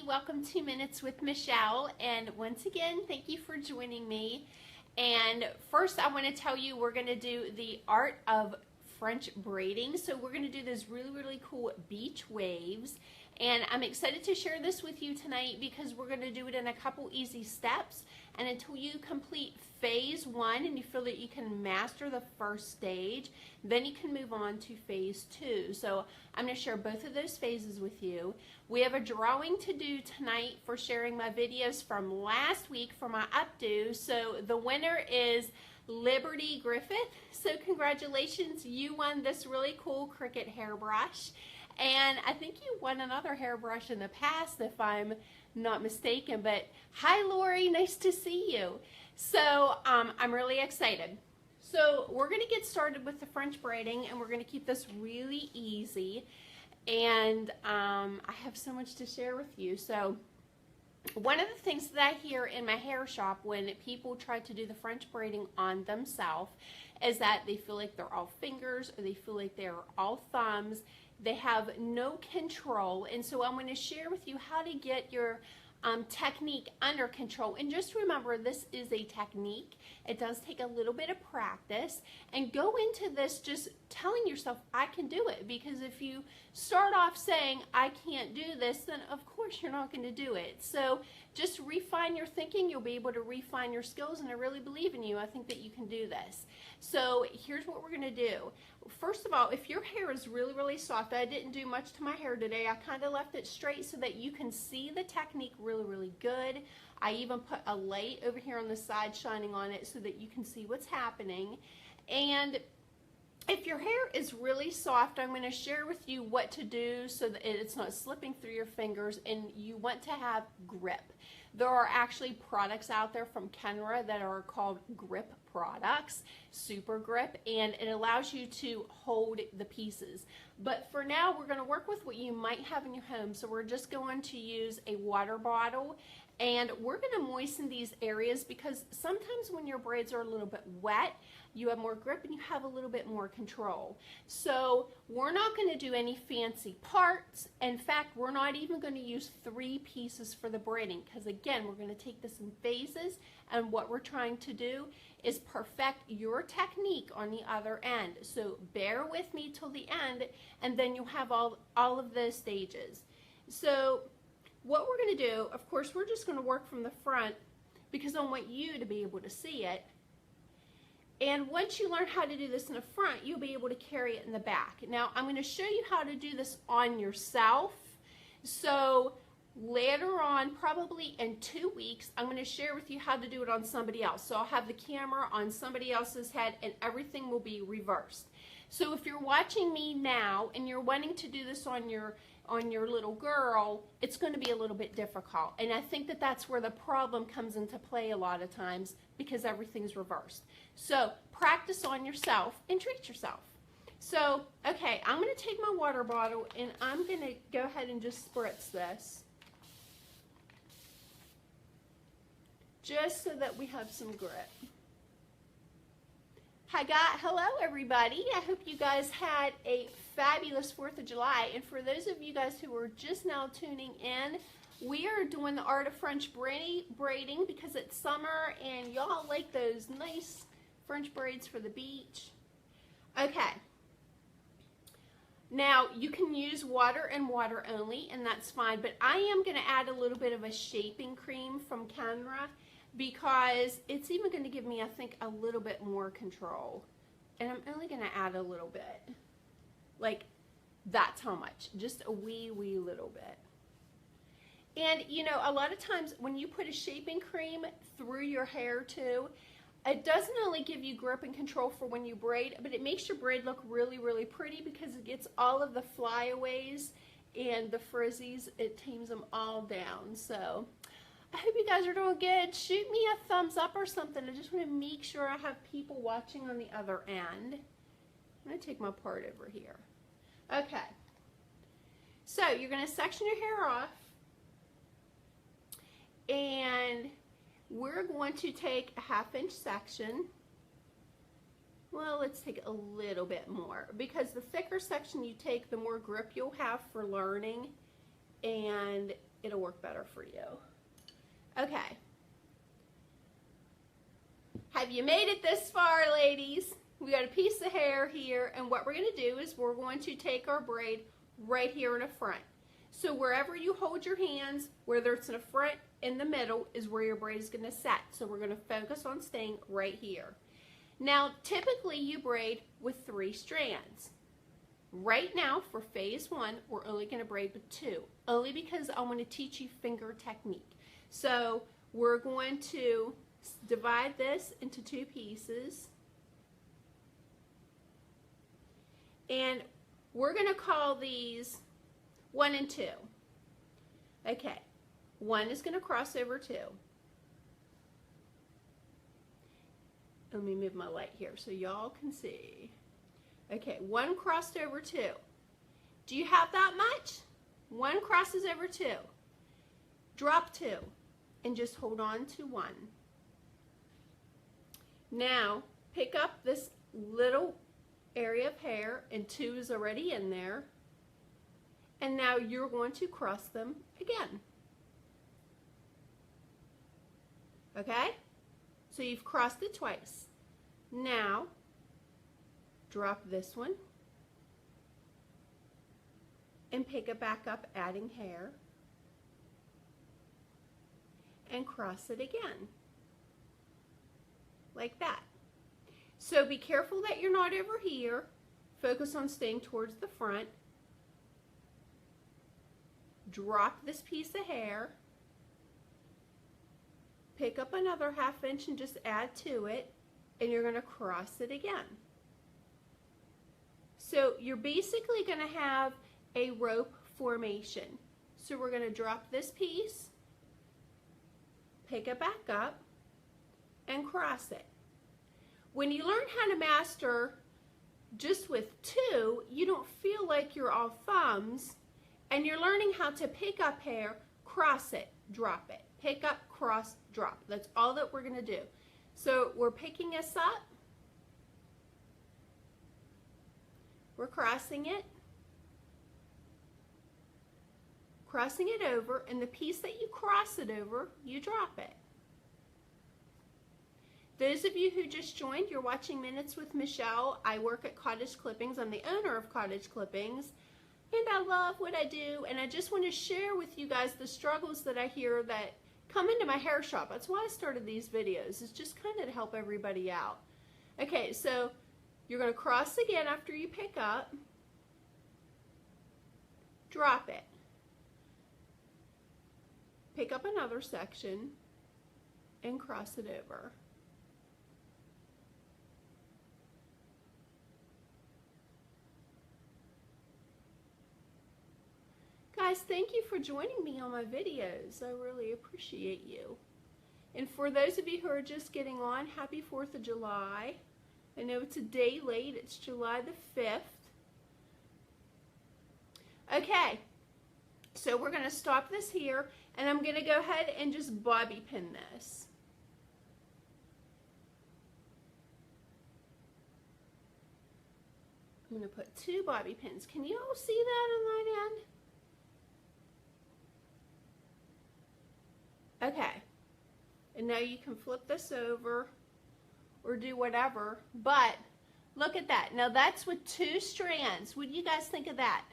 welcome to Minutes with Michelle, and once again, thank you for joining me. And first, I want to tell you we're going to do the art of French braiding. So we're going to do those really cool beach waves, and I'm excited to share this with you tonight because we're going to do it in a couple easy steps. And until you complete phase one and you feel that you can master the first stage, then you can move on to phase two. So I'm going to share both of those phases with you. We have a drawing to do tonight for sharing my videos from last week for my updo. So the winner is Liberty Griffith. So congratulations, you won this really cool Cricut hairbrush. And I think you won another hairbrush in the past if I'm not mistaken, but hi Lori, nice to see you. So I'm really excited. So we're going to get started with the French braiding, and we're going to keep this really easy, and I have so much to share with you. So one of the things that I hear in my hair shop when people try to do the French braiding on themselves is that they feel like they're all fingers, or they feel like they're all thumbs. They have no control, and so I'm going to share with you how to get your technique under control. And just remember, this is a technique. It does take a little bit of practice, and go into this just telling yourself, I can do it, because if you start off saying, I can't do this, then of course you're not going to do it. So just refine your thinking. You'll be able to refine your skills, and I really believe in you. I think that you can do this. So here's what we're going to do. First of all, if your hair is really soft, I didn't do much to my hair today. I kind of left it straight so that you can see the technique really good. I even put a light over here on the side shining on it so that you can see what's happening. And if your hair is really soft, I'm going to share with you what to do so that it's not slipping through your fingers, and you want to have grip. There are actually products out there from Kenra that are called grip products, super grip, and it allows you to hold the pieces. But for now, we're going to work with what you might have in your home. So we're just going to use a water bottle, and we're going to moisten these areas because sometimes when your braids are a little bit wet, you have more grip and you have a little bit more control. So we're not going to do any fancy parts. In fact, we're not even going to use 3 pieces for the braiding, because again, we're going to take this in phases, and what we're trying to do is perfect your technique on the other end. So bear with me till the end, and then you'll have all of the stages. So what we're going to do, of course, we're just going to work from the front because I want you to be able to see it. And once you learn how to do this in the front, you'll be able to carry it in the back. Now, I'm going to show you how to do this on yourself. So later on, probably in 2 weeks, I'm going to share with you how to do it on somebody else. So I'll have the camera on somebody else's head, and everything will be reversed. So if you're watching me now and you're wanting to do this on your little girl, it's going to be a little bit difficult. And I think that that's where the problem comes into play a lot of times, because everything's reversed. So practice on yourself and treat yourself. So, okay, I'm going to take my water bottle, and I'm going to go ahead and just spritz this, just so that we have some grip. Hello everybody. I hope you guys had a fabulous 4th of July. And for those of you guys who are just now tuning in, we are doing the art of French braiding because it's summer and y'all like those nice French braids for the beach. Okay. Now, you can use water and water only, and that's fine, but I am going to add a little bit of a shaping cream from Kenra, because it's even going to give me, I think, a little bit more control. And I'm only going to add a little bit. Like, that's how much. Just a wee little bit. And, you know, a lot of times when you put a shaping cream through your hair, too, it doesn't only give you grip and control for when you braid, but it makes your braid look really pretty, because it gets all of the flyaways and the frizzies. It tames them all down. So I hope you guys are doing good. Shoot me a thumbs up or something. I just want to make sure I have people watching on the other end. I'm going to take my part over here. Okay. So you're going to section your hair off. And we're going to take a 1/2 inch section. Well, let's take a little bit more, because the thicker section you take, the more grip you'll have for learning. And it'll work better for you. Okay. Have you made it this far, ladies? We got a piece of hair here, and what we're going to do is we're going to take our braid right here in the front. So wherever you hold your hands, whether it's in the front, in the middle, is where your braid is going to set. So we're going to focus on staying right here. Now, typically you braid with 3 strands. Right now, for phase 1, we're only going to braid with 2, only because I want to teach you finger technique. So we're going to divide this into 2 pieces. And we're going to call these 1 and 2. Okay, 1 is going to cross over 2. Let me move my light here so y'all can see. Okay, 1 crossed over 2. Do you have that much? 1 crosses over 2. Drop 2 and just hold on to 1. Now, pick up this little area of hair, and 2 is already in there. And now you're going to cross them again. Okay? So you've crossed it twice. Now, drop this one and pick it back up, adding hair, and cross it again. Like that. So be careful that you're not over here. Focus on staying towards the front. Drop this piece of hair. Pick up another 1/2 inch and just add to it, and you're going to cross it again. So you're basically going to have a rope formation. So we're going to drop this piece, pick it back up, and cross it. When you learn how to master just with 2, you don't feel like you're all thumbs, and you're learning how to pick up hair, cross it, drop it. Pick up, cross, drop. That's all that we're going to do. So we're picking this up, we're crossing it over, and the piece that you cross it over, you drop it. Those of you who just joined, you're watching Minutes with Michelle. I work at Cottage Clippings. I'm the owner of Cottage Clippings, and I love what I do, and I just want to share with you guys the struggles that I hear that come into my hair shop. That's why I started these videos. It's just kind of to help everybody out. Okay, so you're going to cross again after you pick up, drop it, pick up another section, and cross it over. Guys, thank you for joining me on my videos. I really appreciate you. And for those of you who are just getting on, happy 4th of July. I know it's a day late. It's July the 5th. Okay, so we're going to stop this here, and I'm going to go ahead and just bobby pin this. I'm going to put 2 bobby pins. Can you all see that on that end? Okay, and now you can flip this over or do whatever, but look at that. Now that's with 2 strands. What do you guys think of that?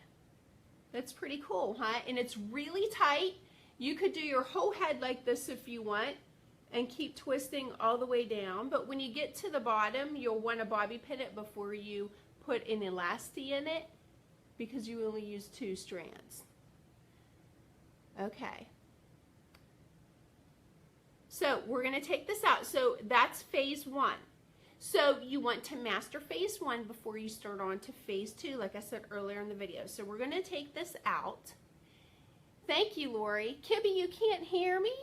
That's pretty cool, huh? And it's really tight. You could do your whole head like this if you want and keep twisting all the way down, but when you get to the bottom, you'll want to bobby pin it before you put an elastic in it because you only use 2 strands. Okay. So we're going to take this out. So that's phase 1. So you want to master phase 1 before you start on to phase 2, like I said earlier in the video. So we're going to take this out. Thank you, Lori. Kibby, you can't hear me?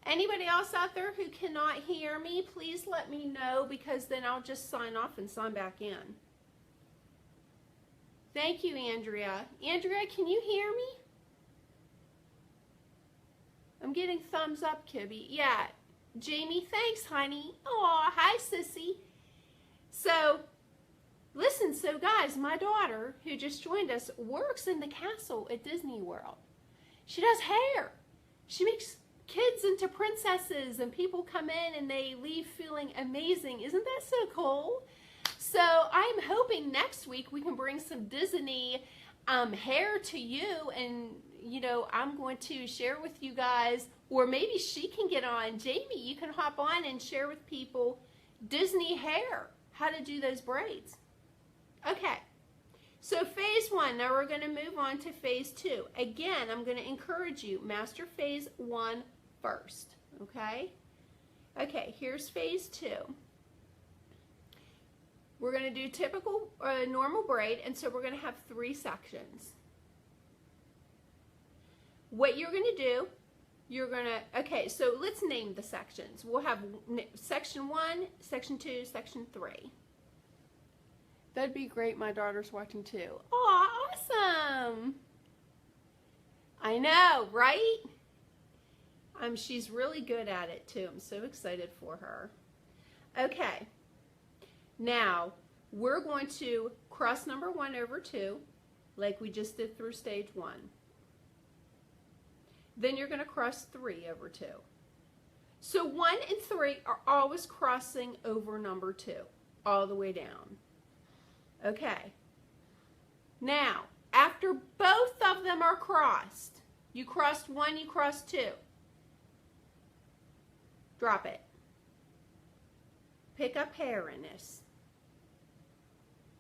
Anybody else out there who cannot hear me, please let me know, because then I'll just sign off and sign back in. Thank you, Andrea. Andrea, can you hear me? I'm getting thumbs up, Kibby. Yeah. Jamie, thanks, honey. Aw, hi, sissy. So, listen, guys, my daughter, who just joined us, works in the castle at Disney World. She does hair. She makes kids into princesses, and people come in and they leave feeling amazing. Isn't that so cool? So I'm hoping next week we can bring some Disney hair to you, and you know, I'm going to share with you guys, or maybe she can get on. Jamie, you can hop on and share with people Disney hair, how to do those braids. Okay, so phase 1, now we're going to move on to phase 2. Again, I'm going to encourage you, master phase 1 first, okay? Okay, here's phase 2. We're going to do typical normal braid, and so we're going to have 3 sections. What you're going to do, you're going to, okay, so let's name the sections. We'll have section 1, section 2, section 3. That'd be great. My daughter's watching too. Oh, awesome. I know, right? She's really good at it too. I'm so excited for her. Okay. Now, we're going to cross number 1 over 2, like we just did through stage 1. Then you're going to cross 3 over 2. So 1 and 3 are always crossing over number 2, all the way down. Okay. Now, after both of them are crossed, you crossed 1, you crossed 2. Drop it. Pick up hair in this.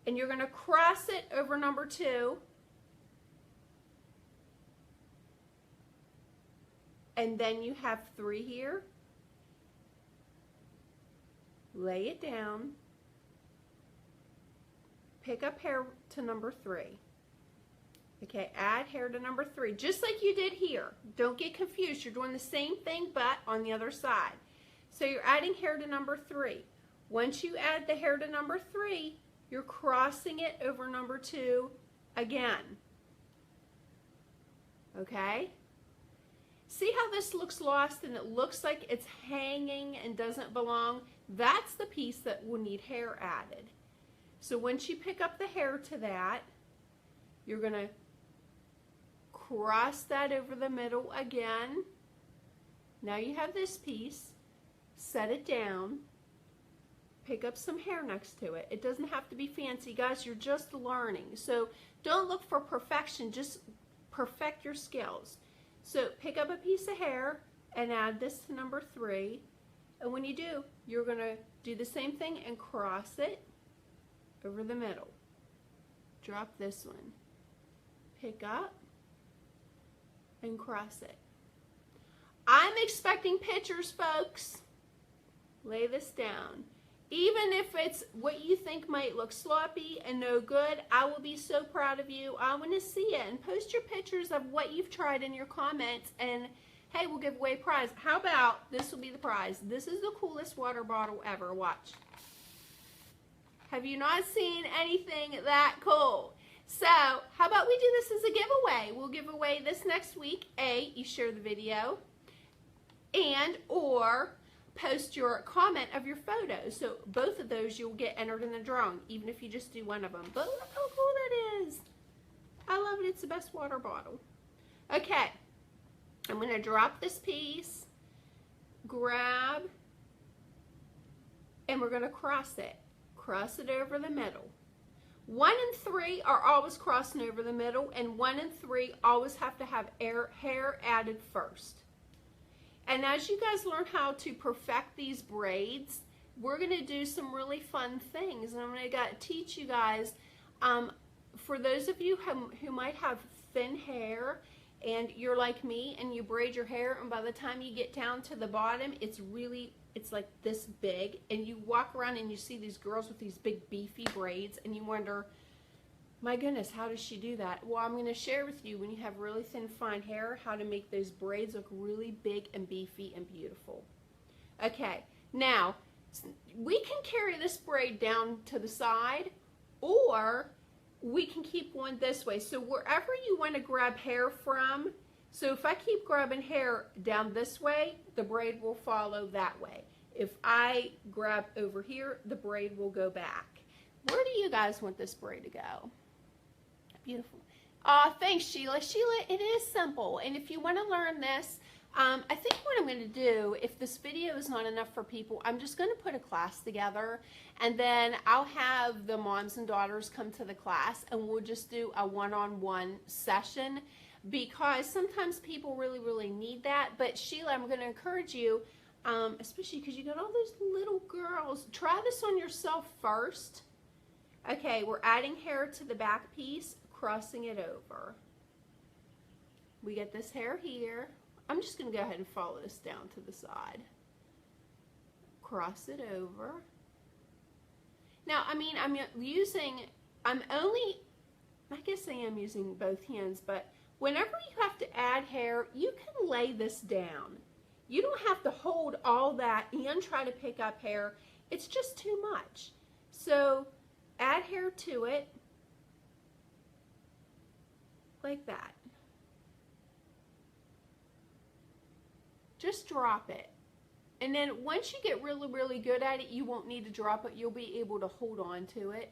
And you're going to cross it over number 2. And then you have 3 here. Lay it down. Pick up hair to number 3. Okay, add hair to number 3, just like you did here. Don't get confused. You're doing the same thing, but on the other side. So you're adding hair to number 3. Once you add the hair to number 3, you're crossing it over number 2 again. Okay? See how this looks lost and it looks like it's hanging and doesn't belong? That's the piece that will need hair added. So once you pick up the hair to that, you're going to cross that over the middle again. Now you have this piece. Set it down. Pick up some hair next to it. It doesn't have to be fancy. Guys, you're just learning. So don't look for perfection. Just perfect your skills. So pick up a piece of hair and add this to number 3. And when you do, you're going to do the same thing and cross it over the middle. Drop this one. Pick up and cross it. I'm expecting pictures, folks. Lay this down. Even if it's what you think might look sloppy and no good, I will be so proud of you. I want to see it. And post your pictures of what you've tried in your comments, and hey, we'll give away a prize. How about this will be the prize? This is the coolest water bottle ever. Watch. Have you not seen anything that cool? So how about we do this as a giveaway? We'll give away this next week. You share the video, and or post your comment of your photos. So both of those you'll get entered in the drawing, even if you just do one of them. But look how cool that is. I love it. It's the best water bottle. Okay. I'm going to drop this piece, grab, and we're going to cross it. Cross it over the middle. 1 and 3 are always crossing over the middle, and 1 and 3 always have to have hair added first. And as you guys learn how to perfect these braids, we're going to do some really fun things. And I'm going to teach you guys, for those of you who might have thin hair, and you're like me and you braid your hair, and by the time you get down to the bottom, it's like this big, and you walk around and you see these girls with these big beefy braids, and you wonder, my goodness, how does she do that? Well, I'm going to share with you, when you have really thin, fine hair, how to make those braids look really big and beefy and beautiful. Okay, now, we can carry this braid down to the side, or we can keep one this way. So wherever you want to grab hair from, so if I keep grabbing hair down this way, the braid will follow that way. If I grab over here, the braid will go back. Where do you guys want this braid to go? Beautiful. Thanks, Sheila. Sheila, it is simple. And if you want to learn this, I think what I'm going to do, if this video is not enough for people, I'm just going to put a class together, and then I'll have the moms and daughters come to the class, and we'll just do a one-on-one session, because sometimes people really, really need that. But Sheila, I'm going to encourage you, especially because you got all those little girls, try this on yourself first. Okay, we're adding hair to the back piece, crossing it over. We get this hair here. I'm just going to go ahead and follow this down to the side. Cross it over. Now, I mean, I guess I am using both hands, but whenever you have to add hair, you can lay this down. You don't have to hold all that and try to pick up hair. It's just too much. So add hair to it like that. Just drop it. And then once you get really, really good at it, you won't need to drop it. You'll be able to hold on to it.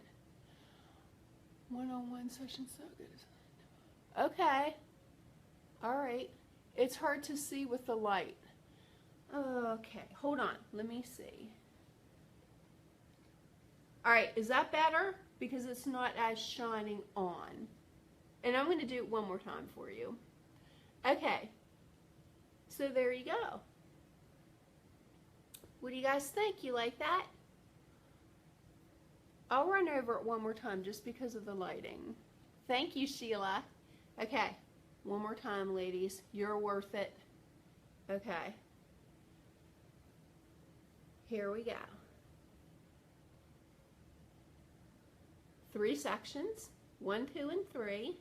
One-on-one session, so good. Okay. All right. It's hard to see with the light. Okay, hold on. Let me see. All right, is that better? Because it's not as shining on. And I'm going to do it one more time for you. Okay. So there you go. What do you guys think? You like that? I'll run over it one more time just because of the lighting. Thank you, Sheila. Okay, one more time, ladies. You're worth it. Okay. Here we go. 3 sections, 1, 2, and 3.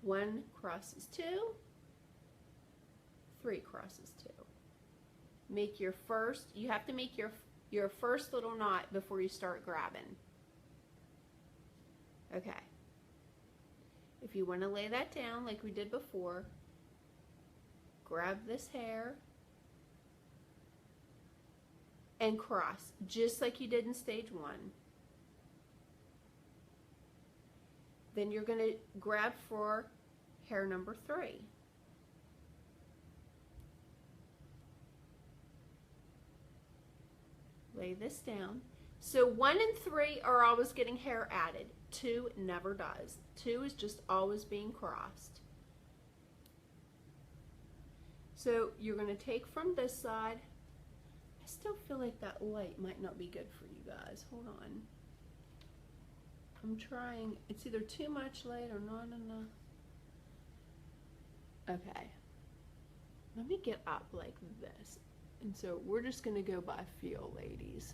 1 crosses 2, 3 crosses 2. Make your first, you have to make your first little knot before you start grabbing. Okay. If you want to lay that down like we did before, grab this hair and cross, just like you did in stage 1. Then you're going to grab for hair number 3. Lay this down. So 1 and 3 are always getting hair added. 2 never does. 2 is just always being crossed. So you're going to take from this side. I still feel like that light might not be good for you guys. Hold on. I'm trying. It's either too much light or not enough. Okay. Let me get up like this. And so we're just going to go by feel, ladies.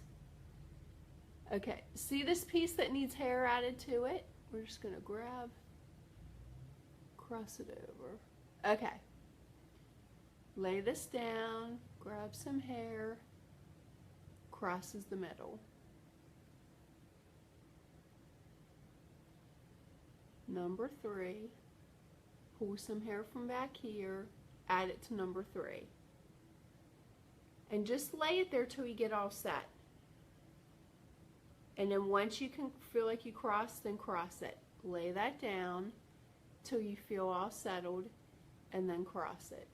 Okay, see this piece that needs hair added to it? We're just going to grab, cross it over. Okay. Lay this down, grab some hair, crosses the middle. Number 3, pull some hair from back here, add it to number 3. And just lay it there till you get all set. And then once you can feel like you cross, then cross it. Lay that down till you feel all settled, and then cross it.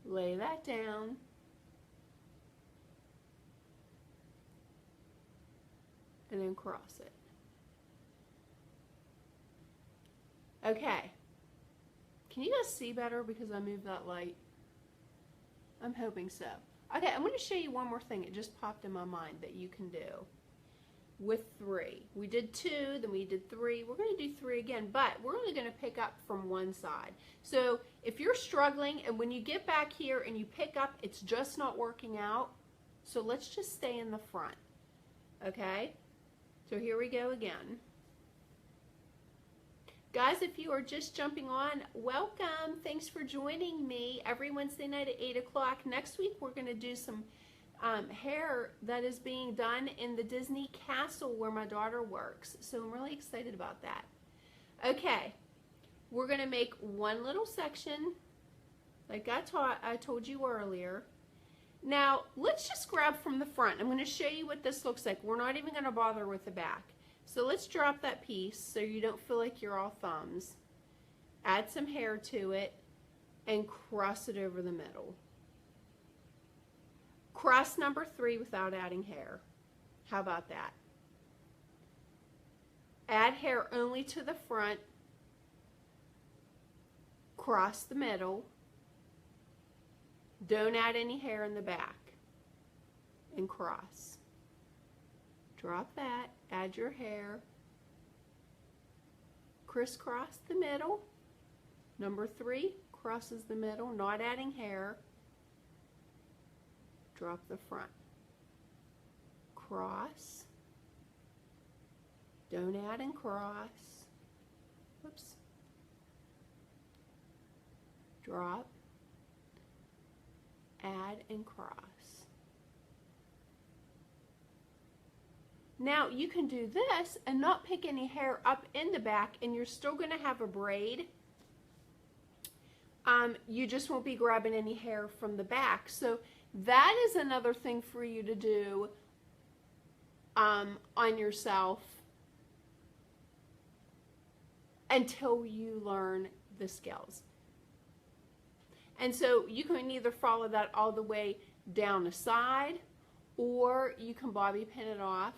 Lay that down. And then cross it. Okay. Can you guys see better because I moved that light? I'm hoping so. Okay, I'm going to show you one more thing. It just popped in my mind that you can do with 3. We did 2, then we did 3. We're going to do 3 again, but we're only going to pick up from one side. So if you're struggling and when you get back here and you pick up, it's just not working out, so let's just stay in the front. Okay? So here we go again. Guys, if you are just jumping on, welcome. Thanks for joining me every Wednesday night at 8 o'clock. Next week, we're going to do some hair that is being done in the Disney castle where my daughter works. So I'm really excited about that. Okay, we're going to make one little section like I told you earlier. Now, let's just grab from the front. I'm going to show you what this looks like. We're not even going to bother with the back. So let's drop that piece so you don't feel like you're all thumbs. Add some hair to it and cross it over the middle. Cross number 3 without adding hair. How about that? Add hair only to the front. Cross the middle. Don't add any hair in the back. And cross. Drop that. Add your hair. Crisscross the middle. Number 3 crosses the middle, not adding hair. Drop the front. Cross. Don't add and cross. Whoops. Drop. Add and cross. Now you can do this and not pick any hair up in the back, and you're still going to have a braid. You just won't be grabbing any hair from the back. So that is another thing for you to do on yourself until you learn the skills. And so you can either follow that all the way down the side, or you can bobby pin it off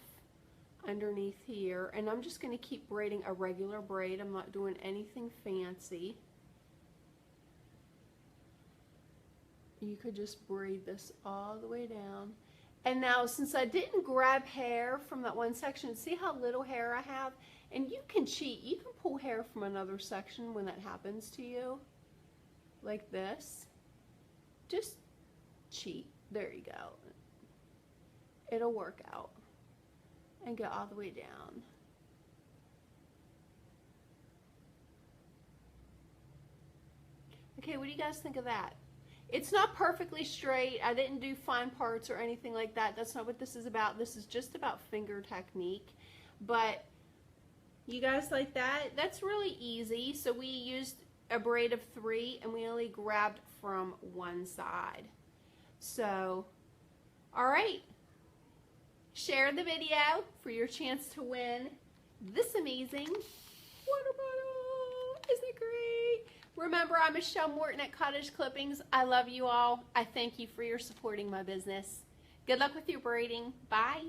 underneath here. And I'm just going to keep braiding a regular braid. I'm not doing anything fancy. You could just braid this all the way down. And now, since I didn't grab hair from that one section, see how little hair I have? And you can cheat. You can pull hair from another section when that happens to you. Like this. Just cheat. There you go. It'll work out. And go all the way down. Okay, what do you guys think of that? It's not perfectly straight. I didn't do fine parts or anything like that. That's not what this is about. This is just about finger technique. But you guys like that? That's really easy. So we used a braid of 3 and we only grabbed from one side. So, all right. Share the video for your chance to win this amazing water bottle. Isn't it great? Remember, I'm Michelle Morton at Cottage Clippings. I love you all. I thank you for your supporting my business. Good luck with your braiding. Bye.